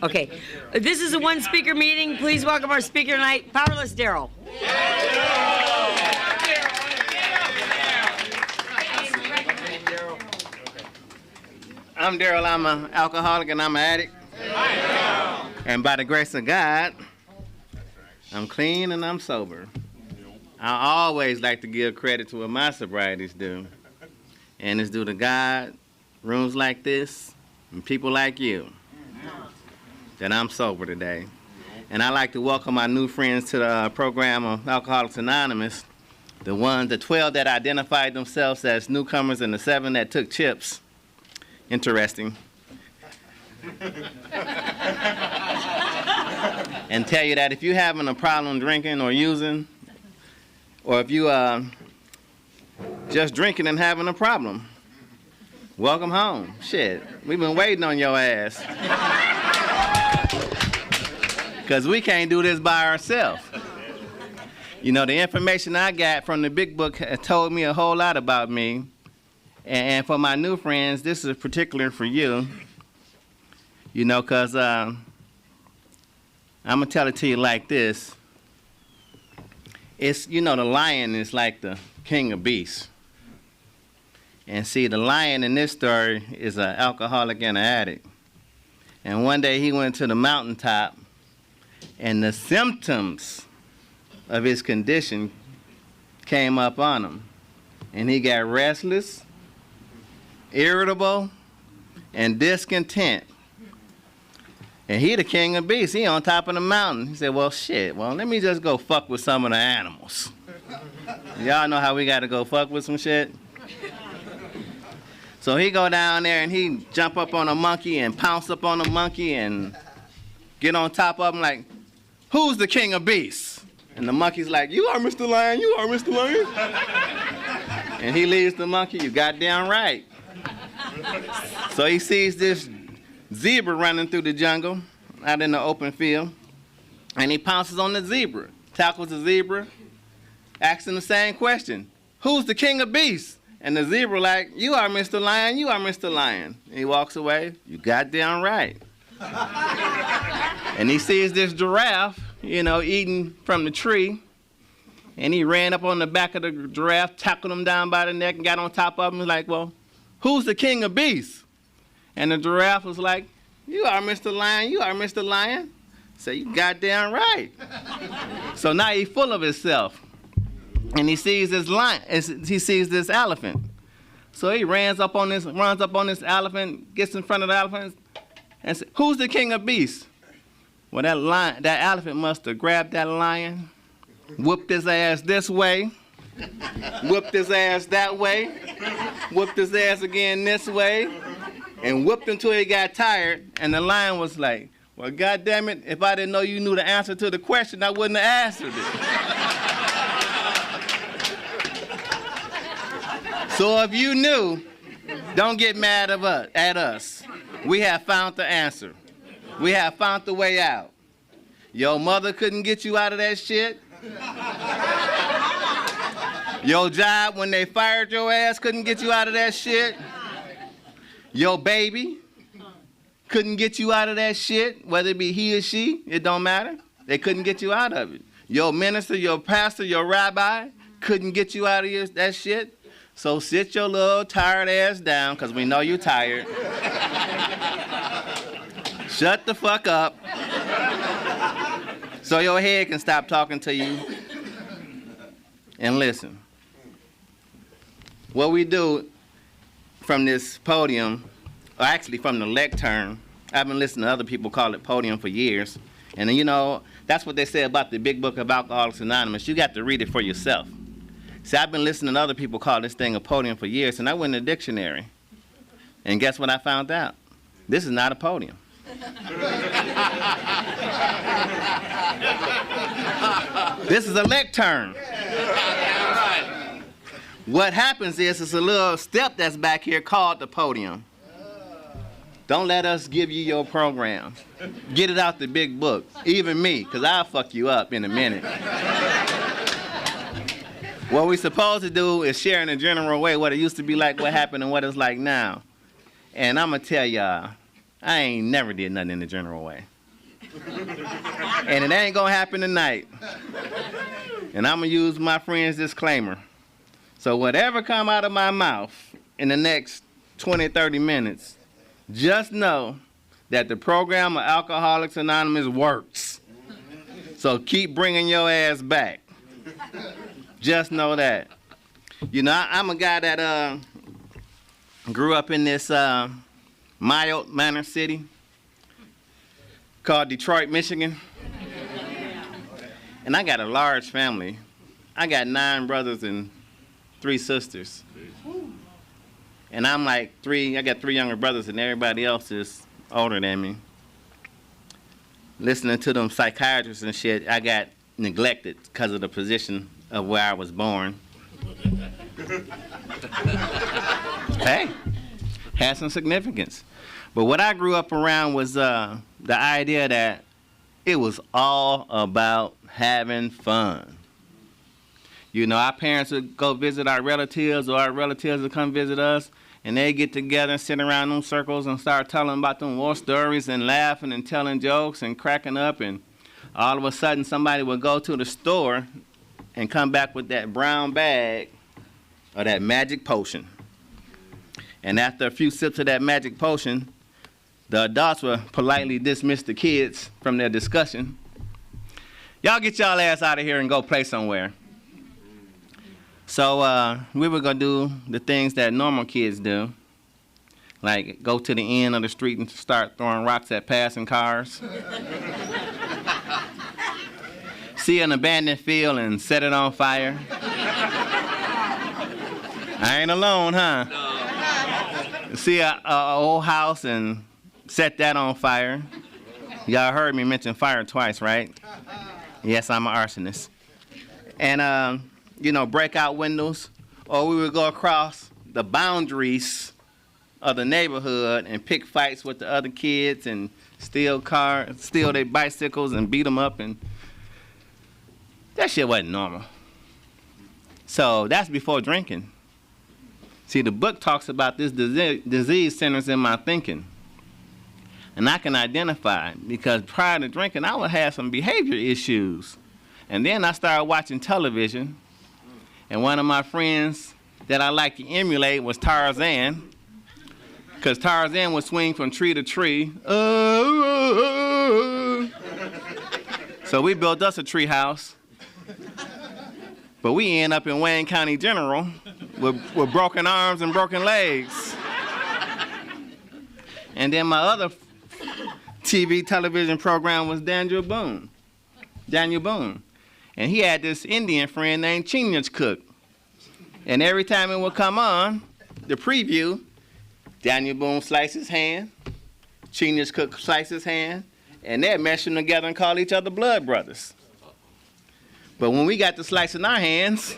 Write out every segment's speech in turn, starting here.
Okay. This is a one-speaker meeting. Please welcome our speaker tonight, Powerless Darryl. I'm Darryl. I'm an alcoholic and I'm an addict. And by the grace of God, I'm clean and I'm sober. I always like to give credit to what my sobrieties do. And it's due to God, rooms like this, and people like you, that I'm sober today. And I'd like to welcome my new friends to the program of Alcoholics Anonymous, the 12 that identified themselves as newcomers and the 7 that took chips. Interesting. And tell you that if you're having a problem drinking or using, or if you just drinking and having a problem, welcome home. Shit, we've been waiting on your ass. Because we can't do this by ourselves. You know, the information I got from the big book told me a whole lot about me. And for my new friends, this is particular for you. You know, because I'm going to tell it to you like this. It's, you know, the lion is like the king of beasts. And see, the lion in this story is an alcoholic and an addict. And one day he went to the mountaintop, and the symptoms of his condition came up on him. And he got restless, irritable, and discontent. And he the king of beasts. He on top of the mountain. He said, well, shit, well, let me just go fuck with some of the animals. Y'all know how we got to go fuck with some shit? So he go down there and he jump up on a monkey and pounce up on a monkey and get on top of him like, who's the king of beasts? And the monkey's like, you are Mr. Lion, you are Mr. Lion. And he leaves the monkey, you goddamn right. So he sees this zebra running through the jungle out in the open field, and he pounces on the zebra, tackles the zebra, asks him the same question, who's the king of beasts? And the zebra like, you are Mr. Lion, you are Mr. Lion. And he walks away, you goddamn right. And he sees this giraffe, you know, eating from the tree, and he ran up on the back of the giraffe, tackled him down by the neck, and got on top of him, and like, well, who's the king of beasts? And the giraffe was like, you are Mr. Lion, you are Mr. Lion. Say, you goddamn right. So now he's full of himself. And he sees this lion, he sees this elephant. So he runs up on this elephant, gets in front of the elephant, and says, who's the king of beasts? Well, that elephant must have grabbed that lion, whooped his ass this way, whooped his ass that way, whooped his ass again this way, and whooped until he got tired. And the lion was like, well, goddamn it, if I didn't know you knew the answer to the question, I wouldn't have answered it. So if you knew, don't get mad at us. We have found the answer. We have found the way out. Your mother couldn't get you out of that shit. Your job, when they fired your ass, couldn't get you out of that shit. Your baby couldn't get you out of that shit, whether it be he or she, it don't matter. They couldn't get you out of it. Your minister, your pastor, your rabbi couldn't get you out of that shit. So sit your little tired ass down, because we know you're tired. Shut the fuck up so your head can stop talking to you. And listen. What we do from this podium, or actually from the lectern, I've been listening to other people call it podium for years. And you know, that's what they say about the big book of Alcoholics Anonymous. You got to read it for yourself. See, I've been listening to other people call this thing a podium for years, and I went in the dictionary. And guess what I found out? This is not a podium. This is a lectern. What happens is it's a little step that's back here called the podium. Don't let us give you your program. Get it out the big book. Even me, because I'll fuck you up in a minute. What we're supposed to do is share in a general way what it used to be like, what happened, and what it's like now. And I'm going to tell y'all, I ain't never did nothing in the general way. And it ain't gonna happen tonight. And I'm gonna use my friend's disclaimer. So whatever come out of my mouth in the next 20, 30 minutes, just know that the program of Alcoholics Anonymous works. So keep bringing your ass back. Just know that. You know, I'm a guy that grew up in this mild mannered city called Detroit, Michigan. And I got a large family. I got 9 brothers and 3 sisters. And I'm like I got 3 younger brothers and everybody else is older than me. Listening to them psychiatrists and shit, I got neglected because of the position of where I was born. Hey, had some significance. But what I grew up around was the idea that it was all about having fun. You know, our parents would go visit our relatives, or our relatives would come visit us, and they get together and sit around them circles and start telling about them war stories and laughing and telling jokes and cracking up, and all of a sudden somebody would go to the store and come back with that brown bag or that magic potion. And after a few sips of that magic potion, the adults would politely dismiss the kids from their discussion. Y'all get y'all ass out of here and go play somewhere. So we were gonna do the things that normal kids do, like go to the end of the street and start throwing rocks at passing cars. See an abandoned field and set it on fire. I ain't alone, huh? No. See a old house and set that on fire. Y'all heard me mention fire twice, right? Yes, I'm an arsonist. And you know, break out windows, or we would go across the boundaries of the neighborhood and pick fights with the other kids and steal their bicycles and beat them up, and that shit wasn't normal. So that's before drinking. See, the book talks about this disease centers in my thinking. And I can identify, because prior to drinking, I would have some behavior issues. And then I started watching television, and one of my friends that I like to emulate was Tarzan, because Tarzan would swing from tree to tree. So we built us a tree house, but we end up in Wayne County General with broken arms and broken legs. And then my other television program was Daniel Boone. And he had this Indian friend named Chinach Cook. And every time it would come on, the preview, Daniel Boone sliced his hand, Chinach Cook sliced his hand, and they'd mesh them together and call each other blood brothers. But when we got to slicing our hands,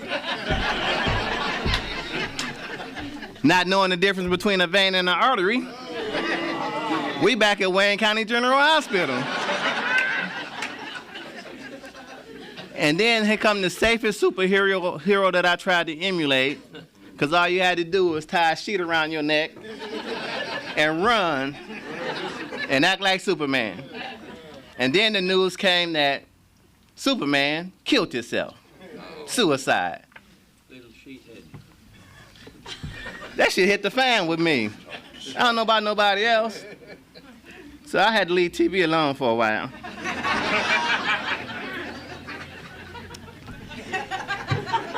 not knowing the difference between a vein and an artery, we back at Wayne County General Hospital. And then here come the safest superhero that I tried to emulate, because all you had to do was tie a sheet around your neck and run and act like Superman. And then the news came that Superman killed himself. Suicide. That shit hit the fan with me. I don't know about nobody else. So I had to leave TV alone for a while.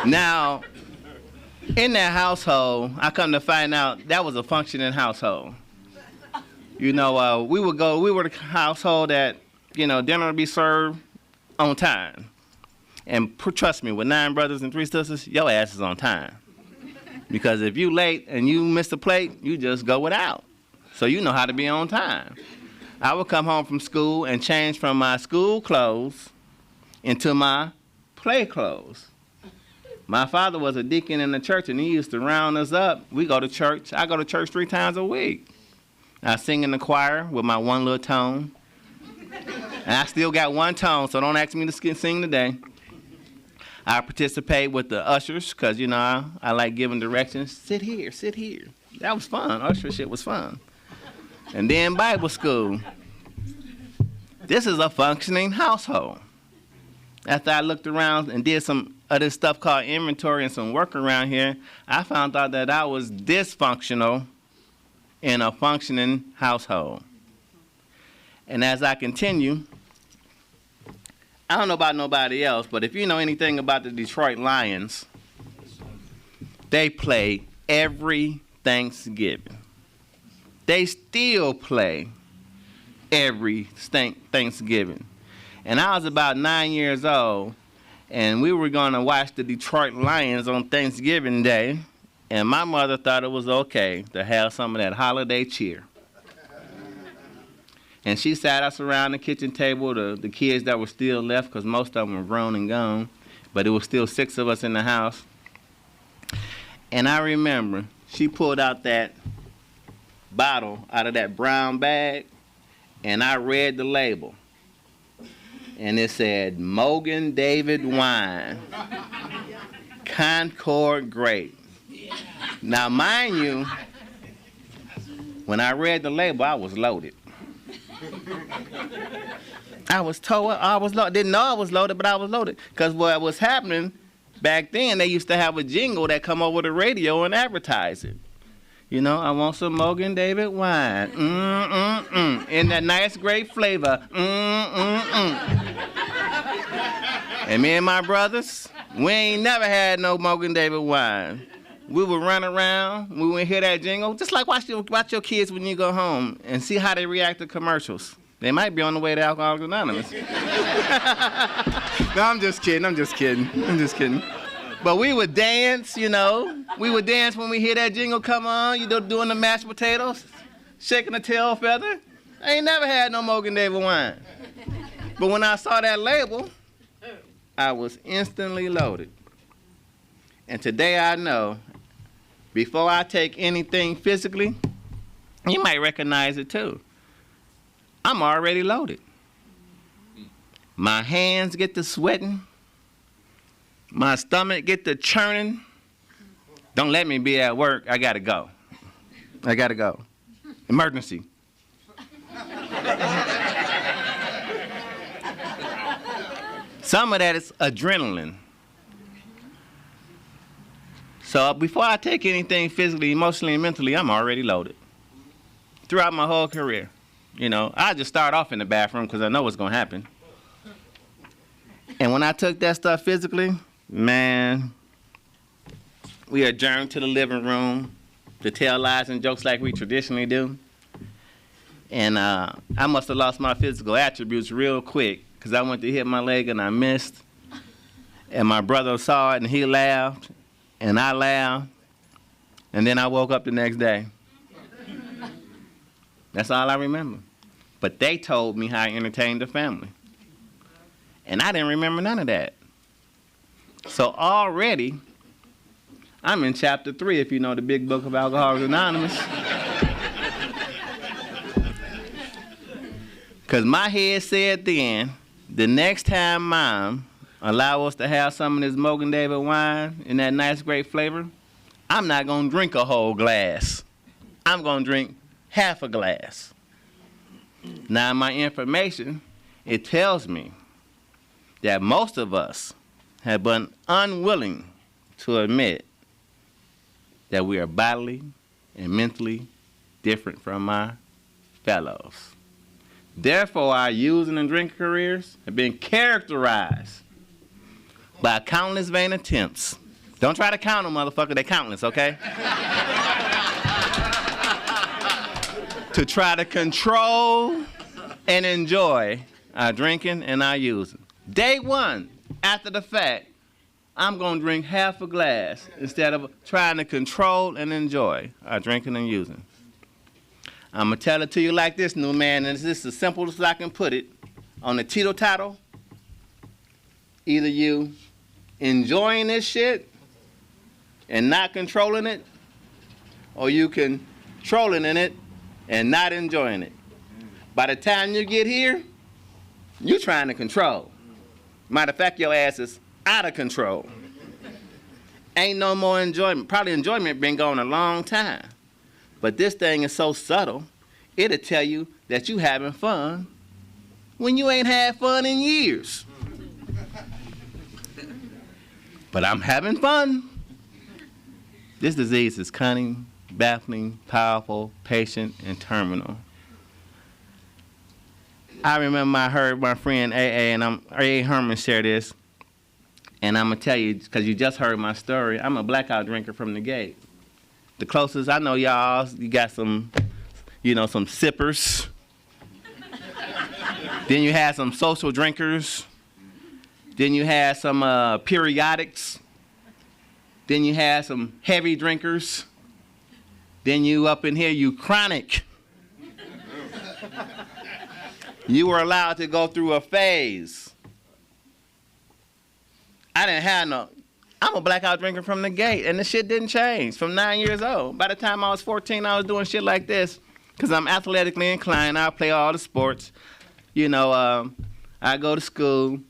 Now, in that household, I come to find out that was a functioning household. You know, we were the household that, you know, dinner would be served on time. And trust me, with 9 brothers and 3 sisters, your ass is on time. Because if you late and you miss a plate, you just go without. So you know how to be on time. I would come home from school and change from my school clothes into my play clothes. My father was a deacon in the church, and he used to round us up. We go to church. I go to church 3 times a week. I sing in the choir with my one little tone. And I still got one tone, so don't ask me to sing today. I participate with the ushers, because, you know, I like giving directions. Sit here, sit here. That was fun. Usher shit was fun. and then Bible school. This is a functioning household. After I looked around and did some other stuff called inventory and some work around here, I found out that I was dysfunctional in a functioning household. And as I continue, I don't know about nobody else, but if you know anything about the Detroit Lions, they play every Thanksgiving. They still play every Thanksgiving. And I was about 9 years old, and we were going to watch the Detroit Lions on Thanksgiving Day, and my mother thought it was okay to have some of that holiday cheer. And she sat us around the kitchen table, the kids that were still left, because most of them were grown and gone, but it was still 6 of us in the house. And I remember she pulled out that bottle out of that brown bag, and I read the label. And it said, Mogan David Wine, Concord Grape. Now, mind you, when I read the label, I was loaded. I was told I was loaded. Didn't know I was loaded, but I was loaded. Because what was happening back then, they used to have a jingle that come over the radio and advertise it. You know, I want some Mogan David wine. In that nice grape flavor. And me and my brothers, we ain't never had no Mogan David wine. We would run around, we would hear that jingle. Just like watch your kids when you go home and see how they react to commercials. They might be on the way to Alcoholics Anonymous. No, I'm just kidding. But we would dance, you know. We would dance when we hear that jingle come on, you know, doing the mashed potatoes, shaking the tail feather. I ain't never had no Mogan David wine. But when I saw that label, I was instantly loaded. And today I know, before I take anything physically, you might recognize it too. I'm already loaded. My hands get to sweating. My stomach get to churning. Don't let me be at work. I gotta go. Emergency. Some of that is adrenaline. So before I take anything physically, emotionally, and mentally, I'm already loaded. Throughout my whole career. You know, I just start off in the bathroom because I know what's gonna happen. And when I took that stuff physically, man, we adjourned to the living room to tell lies and jokes like we traditionally do. And I must have lost my physical attributes real quick because I went to hit my leg and I missed. And my brother saw it and he laughed and I laughed. And then I woke up the next day. That's all I remember. But they told me how I entertained the family. And I didn't remember none of that. So already, I'm in chapter 3, if you know the big book of Alcoholics Anonymous. Because my head said then, the next time Mom allow us to have some of this Mogan David wine in that nice grape flavor, I'm not going to drink a whole glass. I'm going to drink half a glass. Now, my information, it tells me that most of us have been unwilling to admit that we are bodily and mentally different from our fellows. Therefore, our using and drinking careers have been characterized by countless vain attempts. Don't try to count them, motherfucker, they're countless, okay? To try to control and enjoy our drinking and our using. Day one, after the fact, I'm going to drink half a glass instead of trying to control and enjoy our drinking and using. I'm going to tell it to you like this, new man, and this is as simple as I can put it. On the teeter-totter, either you enjoying this shit and not controlling it, or you controlling in it and not enjoying it. By the time you get here, you're trying to control. Matter of fact, your ass is out of control. Ain't no more enjoyment. Probably enjoyment been gone a long time. But this thing is so subtle, it'll tell you that you having fun when you ain't had fun in years. But I'm having fun. This disease is cunning, baffling, powerful, patient, and terminal. I remember I heard my friend A.A. and A.A. Herman share this, and I'm going to tell you, because you just heard my story, I'm a blackout drinker from the gate. The closest I know y'all, you got some, some sippers. Then you had some social drinkers. Then you had some periodics. Then you had some heavy drinkers. Then you up in here, you chronic. You were allowed to go through a phase. I didn't have no, I'm a blackout drinker from the gate, and the shit didn't change from 9 years old. By the time I was 14, I was doing shit like this, because I'm athletically inclined. I play all the sports. I go to school,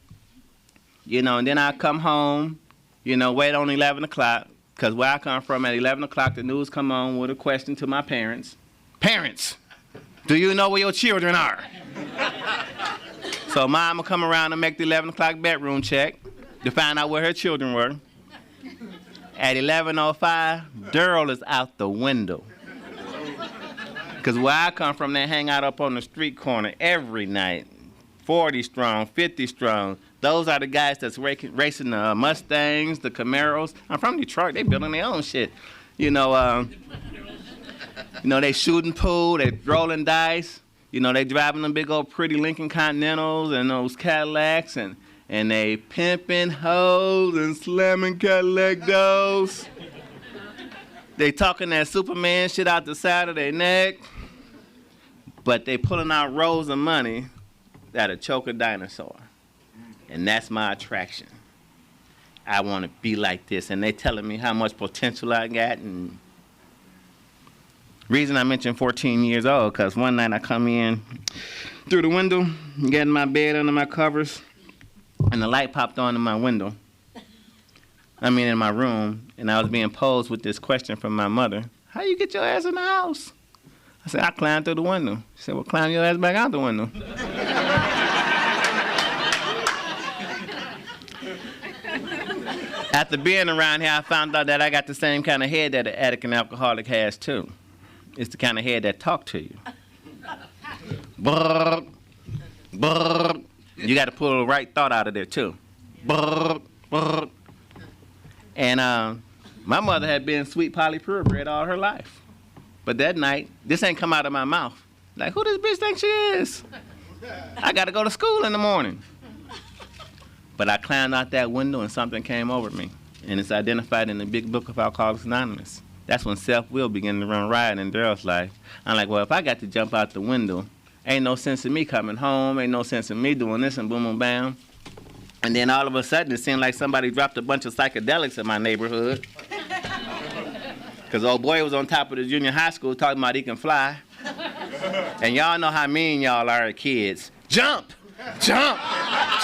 and then I come home, wait on 11 o'clock, because where I come from at 11 o'clock, the news come on with a question to my parents. Parents, do you know where your children are? So mom will come around and make the 11 o'clock bedroom check to find out where her children were. At 11:05, Darryl is out the window. Because where I come from, they hang out up on the street corner every night. 40 strong, 50 strong. Those are the guys that's racing the Mustangs, the Camaros. I'm from Detroit. They building their own shit. They shooting pool, they rolling dice. They driving them big old pretty Lincoln Continentals and those Cadillacs, and they pimping hoes and slamming Cadillac doors. They talking that Superman shit out the side of their neck, but they pulling out rolls of money that'll choke a dinosaur. And that's my attraction. I want to be like this, and they telling me how much potential I got. And reason I mentioned 14 years old, because one night I come in through the window, get in my bed under my covers, and the light popped on in my window. In my room, and I was being posed with this question from my mother. How you get your ass in the house? I said, I climbed through the window. She said, well, climb your ass back out the window. After being around here, I found out that I got the same kind of head that an addict and alcoholic has, too. It's the kind of head that talk to you. Brrr, brrr. You got to pull the right thought out of there, too. Brrr, brrr. And my mother had been sweet Polly purebred all her life. But that night, this ain't come out of my mouth. Like, who this bitch think she is? I got to go to school in the morning. But I climbed out that window and something came over me. And it's identified in the big book of Alcoholics Anonymous. That's when self-will began to run riot in Darryl's life. I'm like, well, if I got to jump out the window, ain't no sense in me coming home, ain't no sense in me doing this, and boom, boom, bam. And then all of a sudden, it seemed like somebody dropped a bunch of psychedelics in my neighborhood. Because old boy was on top of the junior high school talking about he can fly. And y'all know how mean y'all are as kids. Jump! Jump!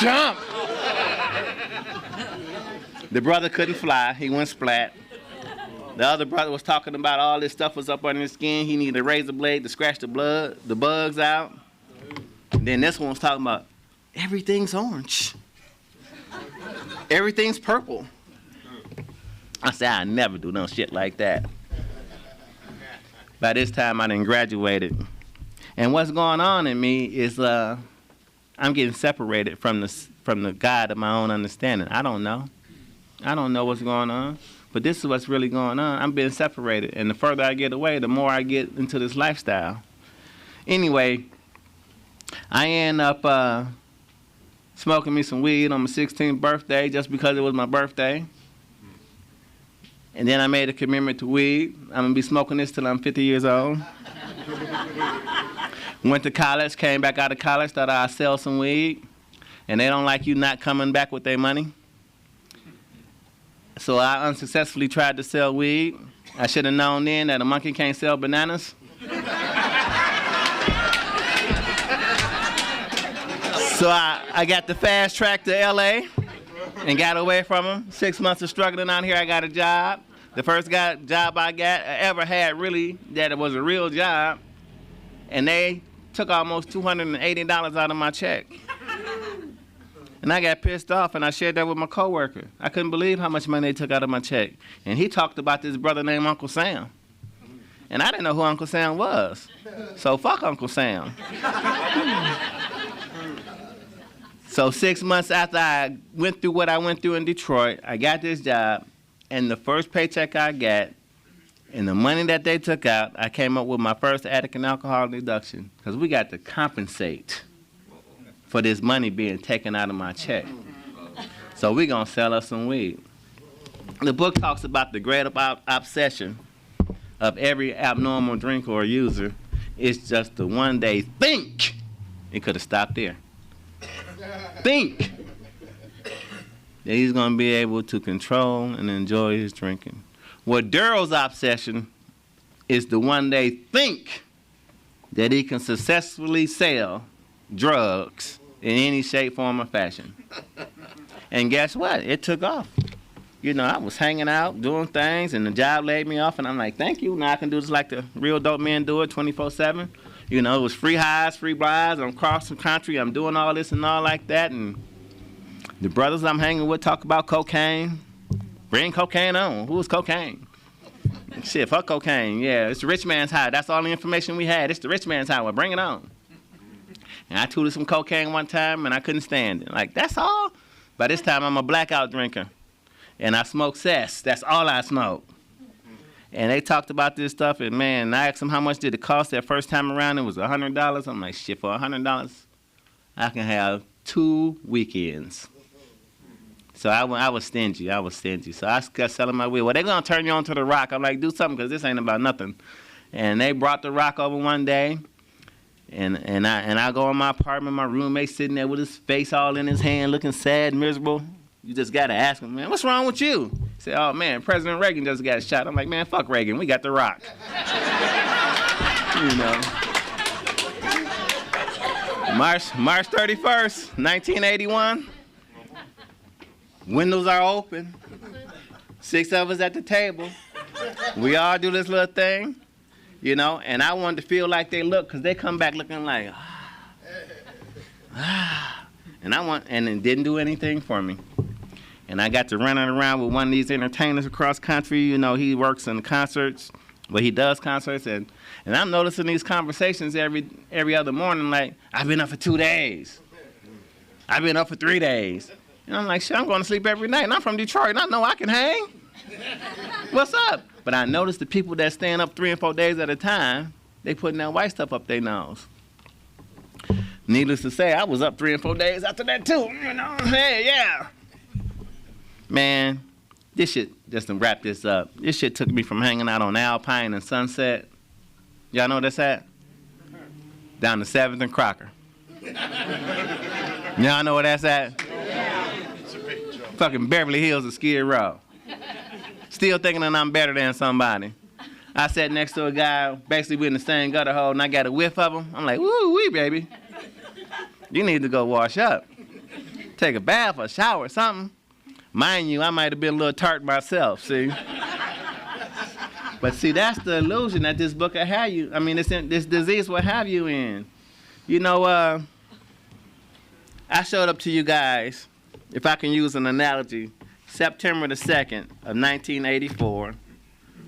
Jump! The brother couldn't fly. He went splat. The other brother was talking about all this stuff was up under his skin. He needed a razor blade to scratch the bugs out. And then this one was talking about everything's orange. Everything's purple. I said, I never do no shit like that. By this time, I done graduated. And what's going on in me is I'm getting separated from the God of my own understanding. I don't know. I don't know what's going on. But this is what's really going on. I'm being separated. And the further I get away, the more I get into this lifestyle. Anyway, I end up smoking me some weed on my 16th birthday just because it was my birthday. And then I made a commitment to weed. I'm going to be smoking this till I'm 50 years old. Went to college, came back out of college, thought I'd sell some weed. And they don't like you not coming back with their money. So I unsuccessfully tried to sell weed. I should have known then that a monkey can't sell bananas. So I got the fast track to L.A. and got away from them. 6 months of struggling out here, I got a job. The first job I ever had really that it was a real job and they took almost $280 out of my check. And I got pissed off, and I shared that with my coworker. I couldn't believe how much money they took out of my check. And he talked about this brother named Uncle Sam. And I didn't know who Uncle Sam was. So fuck Uncle Sam. So 6 months after I went through what I went through in Detroit, I got this job, and the first paycheck I got, and the money that they took out, I came up with my first addict and alcohol deduction, because we got to compensate for this money being taken out of my check. So we're going to sell us some weed. The book talks about the great obsession of every abnormal drinker or user. It's just the one day think. It could have stopped there. Think that he's going to be able to control and enjoy his drinking. Well, Darryl's obsession is the one day think that he can successfully sell drugs in any shape, form, or fashion. And guess what? It took off. You know, I was hanging out, doing things, and the job laid me off, and I'm like, thank you. Now I can do this like the real dope men do it 24/7. You know, it was free highs, free rides. I'm crossing country. I'm doing all this and all like that. And the brothers I'm hanging with talk about cocaine. Bring cocaine on. Who was cocaine? Shit, fuck cocaine. Yeah, it's the rich man's high. That's all the information we had. It's the rich man's high. Well, bring it on. And I tooted some cocaine one time, and I couldn't stand it. Like, that's all? By this time, I'm a blackout drinker. And I smoke cess. That's all I smoke. And they talked about this stuff, and man, I asked them how much did it cost that first time around. It was $100. I'm like, shit, for $100, I can have 2 weekends. So I was stingy. So I kept selling my weed. Well, they're going to turn you on to the rock. I'm like, do something, because this ain't about nothing. And they brought the rock over one day. And I go in my apartment, my roommate sitting there with his face all in his hand, looking sad, miserable. You just got to ask him, man, what's wrong with you? He said, oh, man, President Reagan just got shot. I'm like, man, fuck Reagan. We got the rock. You know. March 31st, 1981. Windows are open. 6 of us at the table. We all do this little thing, you know, and I wanted to feel like they look, because they come back looking like, and it didn't do anything for me. And I got to running around with one of these entertainers across country. You know, he works in concerts. Well, he does concerts, and I'm noticing these conversations every other morning, like, I've been up for 2 days. I've been up for 3 days. And I'm like, shit, I'm going to sleep every night. And I'm from Detroit, and I know I can hang. What's up? But I noticed the people that stand up 3 and 4 days at a time, they putting that white stuff up their nose. Needless to say, I was up 3 and 4 days after that, too. You know, hey, yeah. Man, this shit, just to wrap this up, this shit took me from hanging out on Alpine and Sunset. Y'all know where that's at? Down to 7th and Crocker. Y'all know where that's at? Fucking Beverly Hills and Skid Row. Still thinking that I'm better than somebody. I sat next to a guy, basically we in the same gutter hole, and I got a whiff of him. I'm like, woo-wee, baby. You need to go wash up. Take a bath or shower or something. Mind you, I might have been a little tart myself, see? But see, that's the illusion that this book will have you, this disease will have you in. You know, I showed up to you guys, if I can use an analogy, September the 2nd of 1984,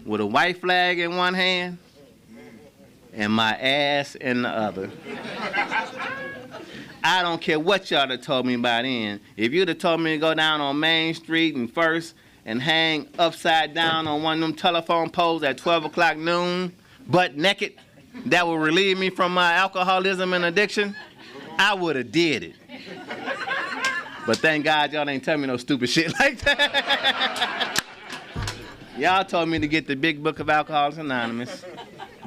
with a white flag in one hand and my ass in the other. I don't care what y'all have told me by then. If you'd have told me to go down on Main Street and First and hang upside down on one of them telephone poles at 12 o'clock noon, butt naked, that would relieve me from my alcoholism and addiction, I would have did it. But thank God y'all ain't tell me no stupid shit like that. Y'all told me to get the Big Book of Alcoholics Anonymous,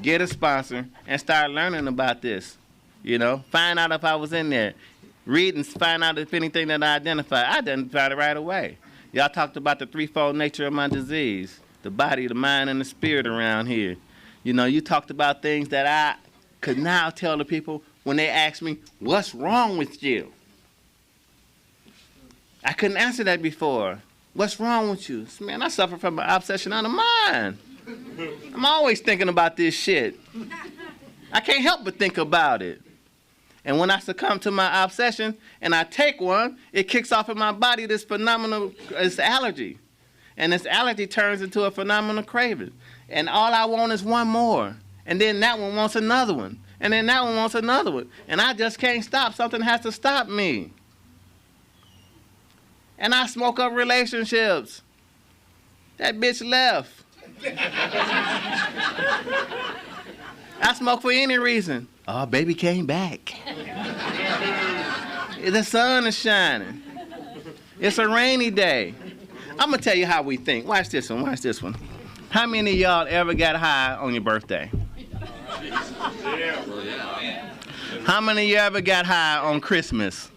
get a sponsor, and start learning about this. You know, find out if I was in there. Read and find out if anything that I identified it right away. Y'all talked about the threefold nature of my disease, the body, the mind, and the spirit around here. You know, you talked about things that I could now tell the people when they ask me, what's wrong with you? I couldn't answer that before. What's wrong with you? Man, I suffer from an obsession on the mind. I'm always thinking about this shit. I can't help but think about it. And when I succumb to my obsession and I take one, it kicks off in my body this phenomenal allergy. And this allergy turns into a phenomenal craving. And all I want is one more. And then that one wants another one. And then that one wants another one. And I just can't stop. Something has to stop me. And I smoke up relationships. That bitch left. I smoke for any reason. Oh, baby came back. The sun is shining. It's a rainy day. I'm going to tell you how we think. Watch this one. Watch this one. How many of y'all ever got high on your birthday? How many of you ever got high on Christmas?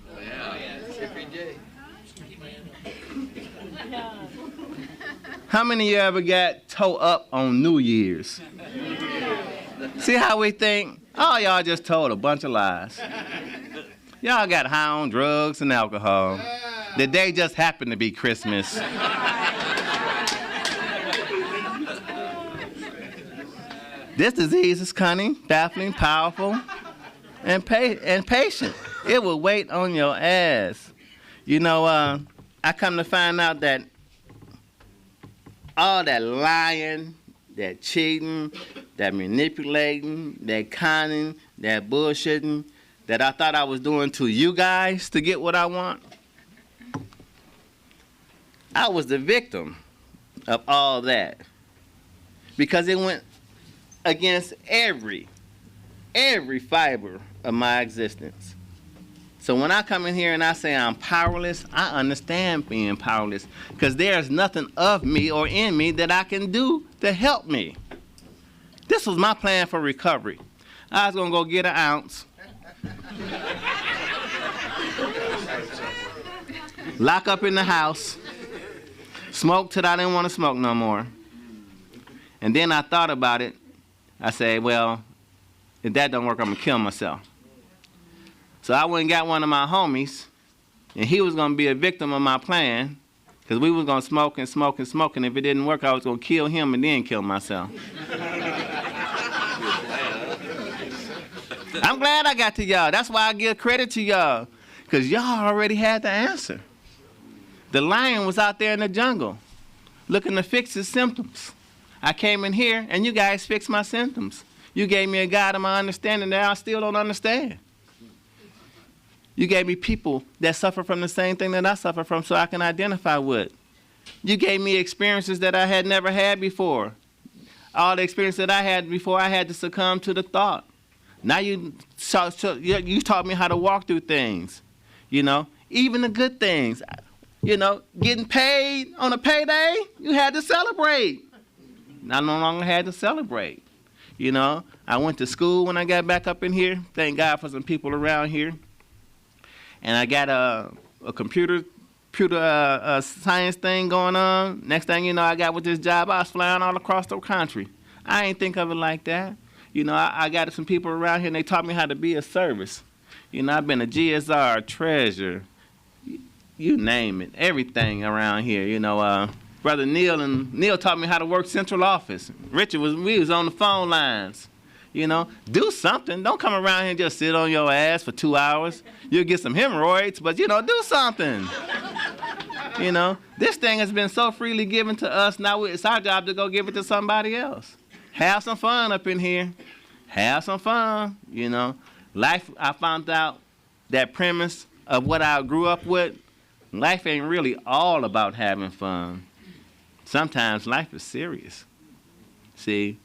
How many of you ever got toe up on New Year's? See how we think? Oh, y'all just told a bunch of lies. Y'all got high on drugs and alcohol. The day just happened to be Christmas. This disease is cunning, baffling, powerful, and patient. It will wait on your ass. You know, I come to find out that all that lying, that cheating, that manipulating, that conning, that bullshitting that I thought I was doing to you guys to get what I want, I was the victim of all that because it went against every fiber of my existence. So when I come in here and I say I'm powerless, I understand being powerless because there's nothing of me or in me that I can do to help me. This was my plan for recovery. I was going to go get an ounce, lock up in the house, smoke till I didn't want to smoke no more. And then I thought about it. I said, well, if that don't work, I'm going to kill myself. So I went and got one of my homies, and he was going to be a victim of my plan because we was going to smoke and smoke and smoke, and if it didn't work, I was going to kill him and then kill myself. I'm glad I got to y'all. That's why I give credit to y'all because y'all already had the answer. The lion was out there in the jungle looking to fix his symptoms. I came in here, and you guys fixed my symptoms. You gave me a guide to my understanding that I still don't understand. You gave me people that suffer from the same thing that I suffer from so I can identify with. You gave me experiences that I had never had before. All the experience that I had before, I had to succumb to the thought. Now you taught me how to walk through things, you know, even the good things. You know, getting paid on a payday, you had to celebrate. I no longer had to celebrate. You know, I went to school when I got back up in here. Thank God for some people around here. And I got a computer science thing going on. Next thing you know, I got with this job, I was flying all across the country. I ain't think of it like that. You know, I got some people around here, and they taught me how to be of service. You know, I've been a GSR, treasurer, you name it, everything around here. You know, Brother Neil taught me how to work central office. We was on the phone lines. You know, do something. Don't come around here and just sit on your ass for 2 hours. You'll get some hemorrhoids, but, you know, do something. You know, this thing has been so freely given to us. Now it's our job to go give it to somebody else. Have some fun up in here. Have some fun, you know. Life, I found out that premise of what I grew up with, life ain't really all about having fun. Sometimes life is serious. See,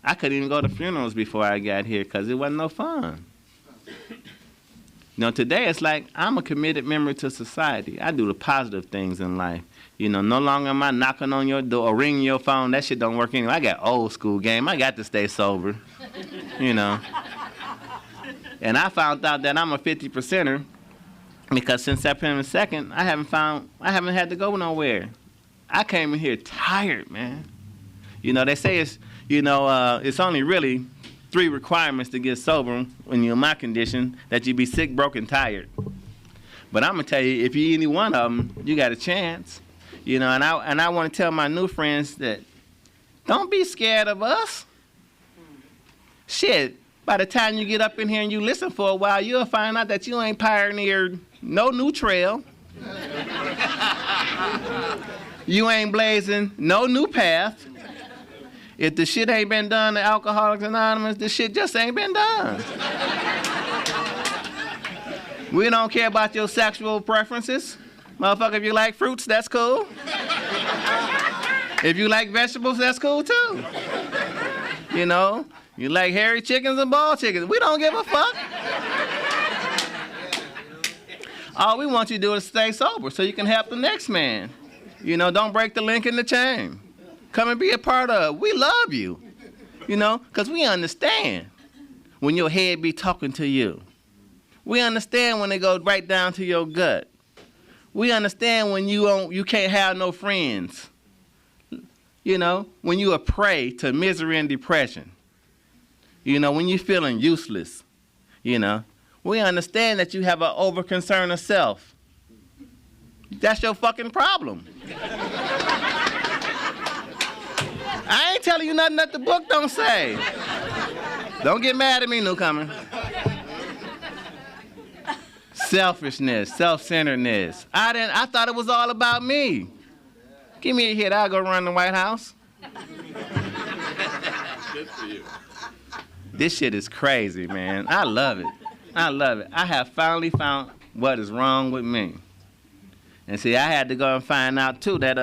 I couldn't even go to funerals before I got here because it wasn't no fun. You know, today it's like I'm a committed member to society. I do the positive things in life. You know, no longer am I knocking on your door or ringing your phone. That shit don't work anyway. I got old school game. I got to stay sober, you know. And I found out that I'm a 50%er because since September 2nd, I haven't had to go nowhere. I came in here tired, man. You know, they say it's, you know, it's only really 3 requirements to get sober when you're in my condition, that you be sick, broke, and tired. But I'm going to tell you, if you're any one of them, you got a chance. You know, and I want to tell my new friends that don't be scared of us. Shit, By the time you get up in here and you listen for a while, you'll find out that you ain't pioneered no new trail. You ain't blazing no new path. If the shit ain't been done to Alcoholics Anonymous, the shit just ain't been done. We don't care about your sexual preferences. Motherfucker, if you like fruits, that's cool. If you like vegetables, that's cool too. You know, you like hairy chickens and ball chickens. We don't give a fuck. All we want you to do is stay sober so you can help the next man. You know, don't break the link in the chain. Come and be a part of it. We love you. You know, because we understand when your head be talking to you. We understand when it goes right down to your gut. We understand when you can't have no friends. You know, when you are prey to misery and depression. You know, when you're feeling useless. You know, we understand that you have an over-concern of self. That's your fucking problem. I ain't telling you nothing that the book don't say. Don't get mad at me, newcomer. Selfishness, self-centeredness. I thought it was all about me. Give me a hit, I'll go run the White House. Good for you. This shit is crazy, man. I love it. I love it. I have finally found what is wrong with me. And see, I had to go and find out too that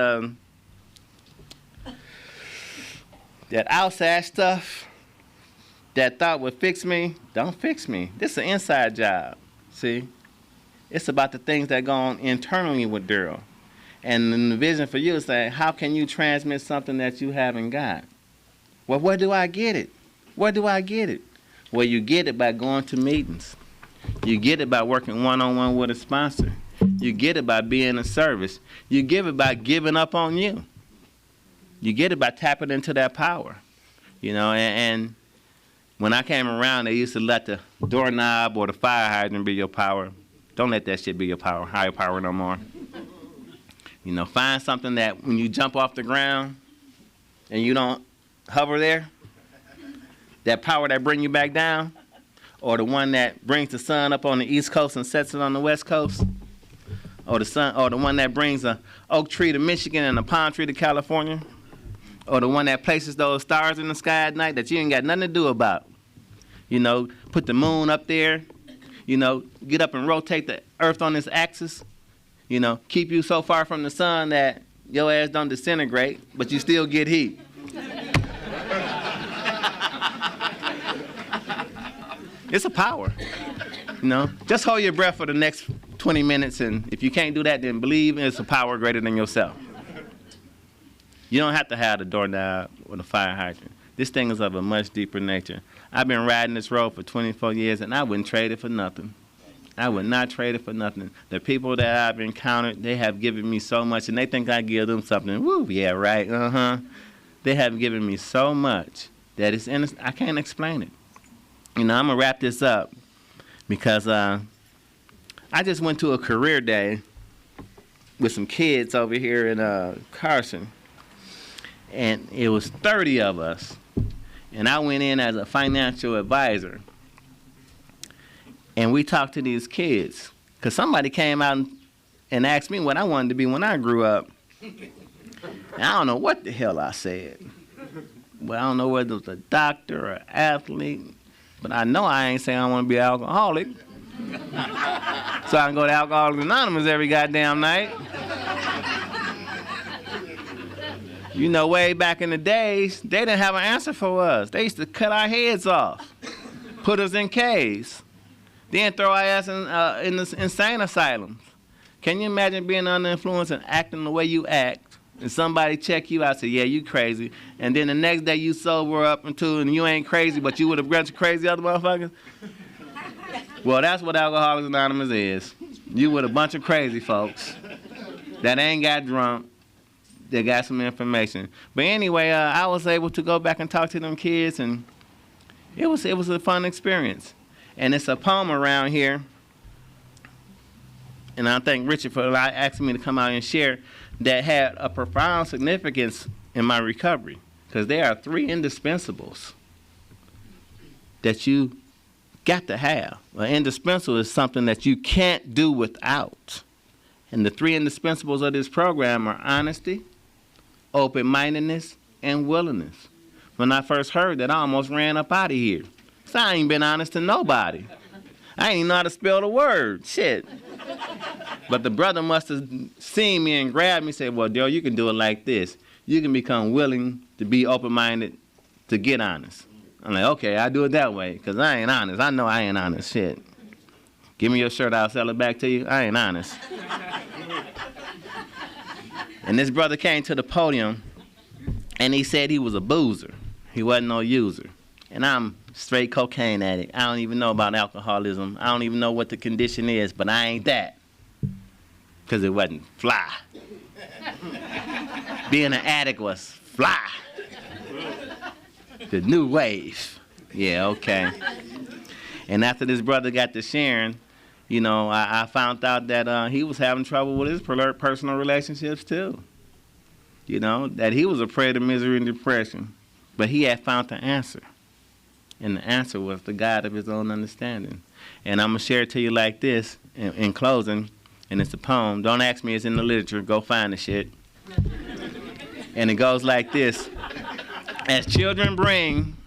that outside stuff that thought would fix me, don't fix me. This is an inside job, see? It's about the things that go on internally with Darryl. And the vision for you is saying, how can you transmit something that you haven't got? Well, where do I get it? Where do I get it? Well, you get it by going to meetings. You get it by working one-on-one with a sponsor. You get it by being of service. You get it by giving up on you. You get it by tapping into that power. You know, and when I came around, they used to let the doorknob or the fire hydrant be your power. Don't let that shit be your power, higher power no more. You know, find something that when you jump off the ground and you don't hover there, that power that bring you back down, or the one that brings the sun up on the East Coast and sets it on the West Coast, or the one that brings an oak tree to Michigan and a palm tree to California, or the one that places those stars in the sky at night that you ain't got nothing to do about. You know, put the moon up there, you know, get up and rotate the earth on its axis, you know, keep you so far from the sun that your ass don't disintegrate, but you still get heat. It's a power, you know. Just hold your breath for the next 20 minutes, and if you can't do that, then believe it's a power greater than yourself. You don't have to have the doorknob or the fire hydrant. This thing is of a much deeper nature. I've been riding this road for 24 years, and I wouldn't trade it for nothing. I would not trade it for nothing. The people that I've encountered, they have given me so much, and they think I give them something. Woo, yeah, right, They have given me so much that it's I can't explain it. You know, I'm going to wrap this up because I just went to a career day with some kids over here in Carson, and it was 30 of us, and I went in as a financial advisor, and we talked to these kids because somebody came out and asked me what I wanted to be when I grew up, and I don't know what the hell I said. Well, I don't know whether it was a doctor or an athlete, but I know I ain't saying I want to be an alcoholic. So I can go to Alcoholics Anonymous every goddamn night. You know, way back in the days, they didn't have an answer for us. They used to cut our heads off, put us in caves, then throw our ass in the insane asylums. Can you imagine being under influence and acting the way you act? And somebody check you out, say, yeah, you crazy. And then the next day you sober up into, and you ain't crazy, but you with a bunch of crazy other motherfuckers? Well, that's what Alcoholics Anonymous is. You with a bunch of crazy folks that ain't got drunk, that got some information. But anyway, I was able to go back and talk to them kids, and it was a fun experience. And it's a poem around here, and I thank Richard for asking me to come out and share, that had a profound significance in my recovery, because there are 3 indispensables. that you got to have. Well, indispensable is something that you can't do without. And the 3 indispensables of this program are honesty, open-mindedness, and willingness. When I first heard that, I almost ran up out of here. So I ain't been honest to nobody. I ain't even know how to spell the word. Shit. But the brother must have seen me and grabbed me and said, well, Darryl, you can do it like this. You can become willing to be open-minded to get honest. I'm like, okay, I'll do it that way, because I ain't honest. I know I ain't honest. Shit. Give me your shirt, I'll sell it back to you. I ain't honest. And this brother came to the podium, and he said he was a boozer. He wasn't no user. And I'm straight cocaine addict. I don't even know about alcoholism. I don't even know what the condition is, but I ain't that. Because it wasn't fly. Being an addict was fly. The new wave. Yeah, okay. And after this brother got to sharing, you know, I found out that he was having trouble with his personal relationships too. You know, that he was a prey to misery and depression. But he had found the answer. And the answer was the God of his own understanding. And I'm going to share it to you like this in closing. And it's a poem. Don't ask me, it's in the literature. Go find the shit. And it goes like this. As children bring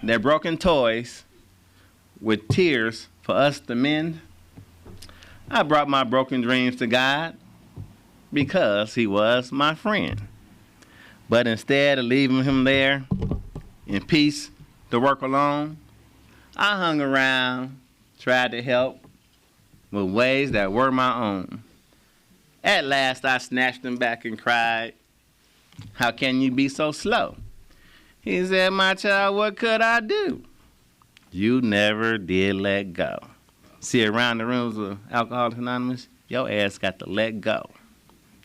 their broken toys with tears for us to mend, I brought my broken dreams to God because he was my friend. But instead of leaving him there in peace to work alone, I hung around, tried to help with ways that were my own. At last I snatched him back and cried, how can you be so slow? He said, my child, what could I do? You never did let go. See, around the rooms of Alcoholics Anonymous, your ass got to let go.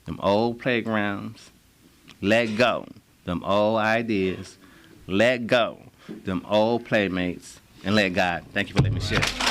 Them old playgrounds, let go. Them old ideas, let go. Them old playmates, and let God. Thank you for letting me share.